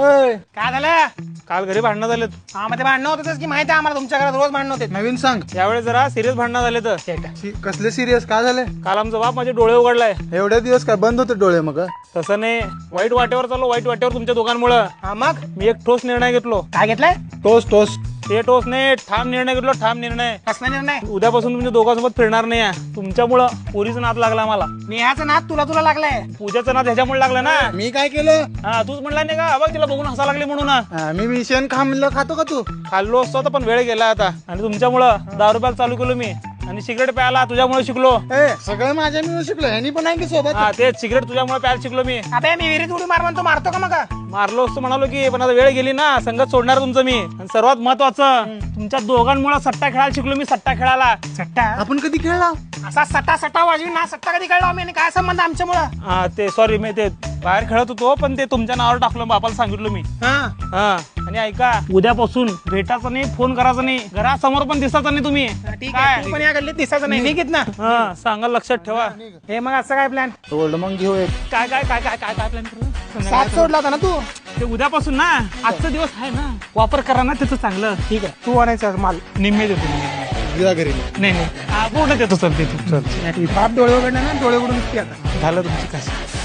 काय झालं? काल घरी भांडणं झालेत. हा मध्ये भांडणं होतच की माहिती आहे आम्हाला, तुमच्या घरात रोज भांडणं होते. नवीन सांग. यावेळेस जरा सिरियस भांडणं झाले तर. कसले सिरियस काय झाले? काल आमचा बाप माझे डोळे उघडलाय. एवढे दिवस काय बंद होते डोळे मग? तसं नाही, वाईट वाटेवर चाललो, वाईट वाटेवर तुमच्या दोघांमुळं. हा मग मी एक ठोस निर्णय घेतलो. काय घेतलंय? टोस टोस. ते ठोस नाही, ठाम निर्णय घेतलो, ठाम निर्णय. कसला निर्णय? उद्यापासून तुमच्या दोघांसोबत फिरणार नाही आहे. तुमच्यामुळं पुरीचा नाद लागला मला. नेहाचं नाद तुला तुला लागलाय. पूजाचं नाद ह्याच्यामुळे लागलं ना. मी काय केलं? हा तूच म्हणला नाही का, बघ तिला बघून हसा लागली म्हणून. मी मिशन खाल्लं खातो का तू? खाल्लो असतो तर पण वेळ गेला आता. आणि तुमच्यामुळं दारू प्यायला चालू केलो मी, आणि सिगरेट प्यायला तुझ्यामुळे शिकलो. सगळं माझ्या मिळून शिकलो. ह्यानी पण आहे की सोबत? हा तेच, सिगरेट तुझ्यामुळे प्यायला शिकलो मी. अबे मी विहिरीत उडी मार म्हणतो, मारतो का मग? मारलो असतो म्हणालो की, पण आता वेळ गेली ना, संगत सोडणार तुमचं मी. आणि सर्वात महत्वाचं, तुमच्या दोघांमुळे सट्टा खेळायला शिकलो मी, सट्टा खेळायला. सट्टा? आपण कधी खेळला? असा सट्टा सट्टा वाजवी ना, सट्टा कधी कळला आम्ही? आणि काय संबंध आमच्यामुळं? हा ते सॉरी, मी ते बाहेर खेळत होतो, पण ते तुमच्या नावावर टाकलं, बापाला सांगितलं मी. हा आणि ऐका, उद्यापासून भेटायचं नाही, फोन करायचं नाही, घरासमोर पण दिसायचं नाही तुम्ही. ठीक आहे, तू पण या गल्लीत दिसायचं नाही, निघित ना. हा सांगा, लक्षात ठेवा. हे मग असं काय प्लॅन? ओल्ड मग घेऊ एक. काय काय काय काय काय काय प्लॅन करू? साथ सोडला होता ना तू? ते उद्यापासून ना, आजचा दिवस आहे ना, वापर करा ना त्याचं चांगलं. ठीक आहे, तू आणायचा माल निम्मे देतो. गिरा घरी. नाही नाही, हा पूर्ण देतो सर, देतो. बाप डोळे उघडले ना, डोळे उघडून आता झालं तुमची कसं.